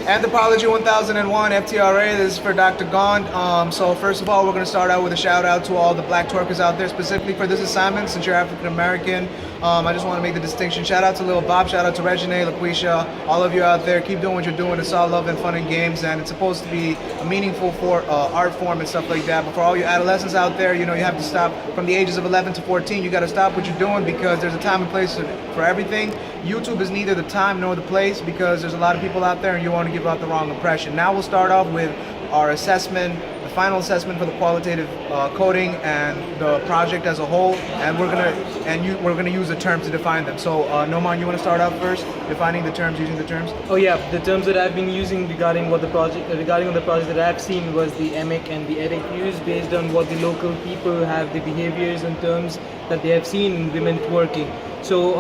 Anthropology 1001 FTRA. This is for Dr. Gaunt. So first of all, we're going to start out with a shout out to all the black twerkers out there, specifically for this assignment. Since you're African American, I just want to make the distinction. Shout out to Lil Bob, shout out to Regine, LaQuisha, all of you out there. Keep doing what you're doing. It's all love and fun and games, and it's supposed to be a meaningful art form and stuff like that. But for all you adolescents out there, you know, you have to stop from the ages of 11 to 14. You got to stop what you're doing because there's a time and place for everything. YouTube is neither the time nor the place because there's a lot of people out there and you want to give out the wrong impression. Now we'll start off with our assessment, the final assessment for the qualitative coding and the project as a whole, and we're gonna use the terms to define them. So Noman, you want to start off first, defining the terms, using the terms? Oh yeah, the terms that I've been using regarding the project that I've seen was the emic and the edic used based on what the local people have, the behaviors and terms that they have seen in women twerking. So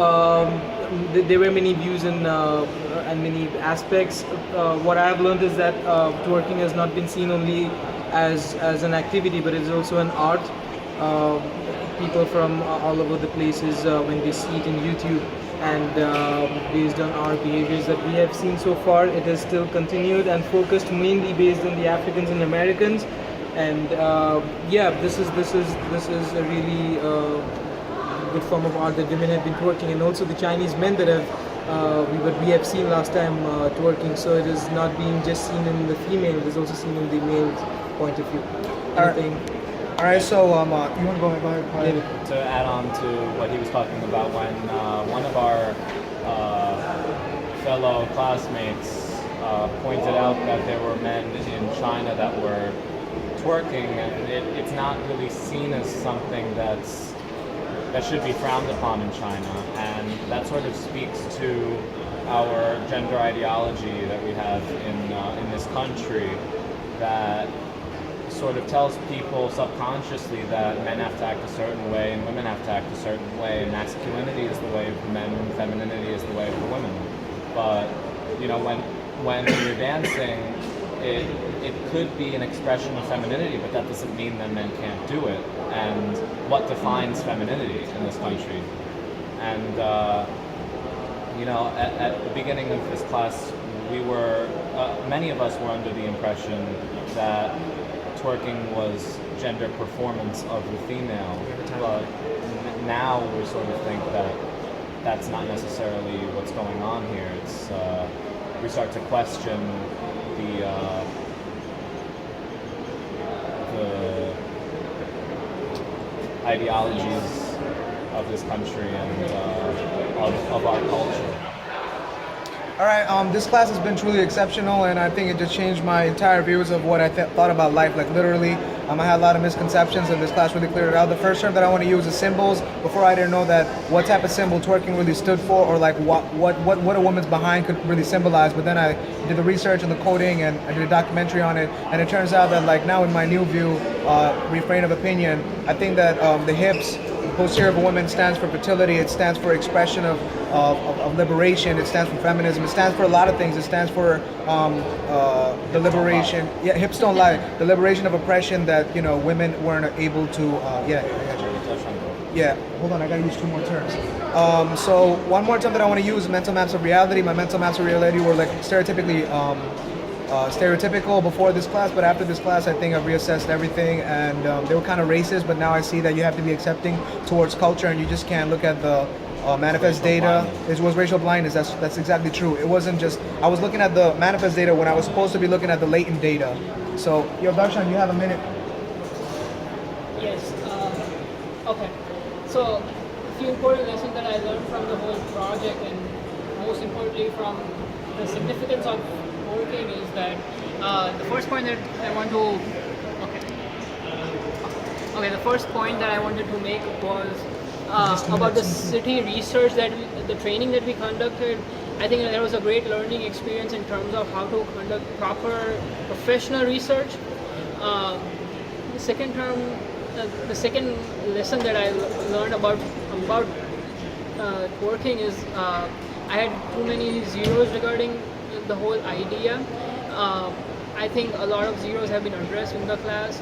there were many views and many aspects. What I have learned is that twerking has not been seen only as an activity, but it's also an art. People from all over the places, when they see it in YouTube, and based on our behaviors that we have seen so far, it has still continued and focused mainly based on the Africans and Americans. And yeah, this is a really good form of art that women have been twerking, and also the Chinese men that we have seen last time twerking. So it is not being just seen in the female; it is also seen in the male point of view. All right. So you want to go ahead? Yeah. To add on to what he was talking about, when one of our fellow classmates pointed out that there were men in China that were twerking, and it's not really seen as something that should be frowned upon in China, and that sort of speaks to our gender ideology that we have in this country, that sort of tells people subconsciously that men have to act a certain way and women have to act a certain way, and masculinity is the way of the men and femininity is the way of the women. But you know, when you're dancing, it could be an expression of femininity, but that doesn't mean that men can't do it. And what defines femininity in this country? And you know, at the beginning of this class, we were many of us were under the impression that twerking was gender performance of the female, but now we sort of think that that's not necessarily what's going on here. It's we start to question the ideologies of this country and of our culture. All right, this class has been truly exceptional, and I think it just changed my entire views of what I thought about life. Like literally, I had a lot of misconceptions, and this class really cleared it out. The first term that I want to use is symbols. Before, I didn't know that what type of symbol twerking really stood for, or like what a woman's behind could really symbolize. But then I did the research and the coding, and I did a documentary on it, and it turns out that like now in my new view, refrain of opinion, I think that the hips, posterior of a woman, stands for fertility. It stands for expression of liberation. It stands for feminism. It stands for a lot of things. It stands for the liberation. Yeah, hips don't lie. The liberation of oppression that, you know, women weren't able to. Yeah. Hold on, I gotta use two more terms. So one more term that I want to use is mental maps of reality. My mental maps of reality were like stereotypical before this class, but after this class I think I've reassessed everything, and they were kind of racist, but now I see that you have to be accepting towards culture, and you just can't look at the manifest data. It was racial blindness. That's exactly true. It wasn't just, I was looking at the manifest data when I was supposed to be looking at the latent data. So, yo, Darshan, you have a minute. Yes. Okay. So, a few important lessons that I learned from the whole project, and most importantly from the significance of working, is that the first point that I want to the first point that I wanted to make was about the city research the training that we conducted. I think that was a great learning experience in terms of how to conduct proper professional research. The second lesson that I learned about twerking is I had too many zeros regarding the whole idea. I think a lot of zeros have been addressed in the class.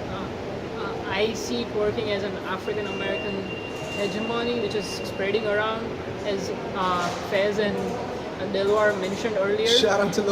I see twerking as an African American hegemony which is spreading around, as Fez and Delwar mentioned earlier. Shout out to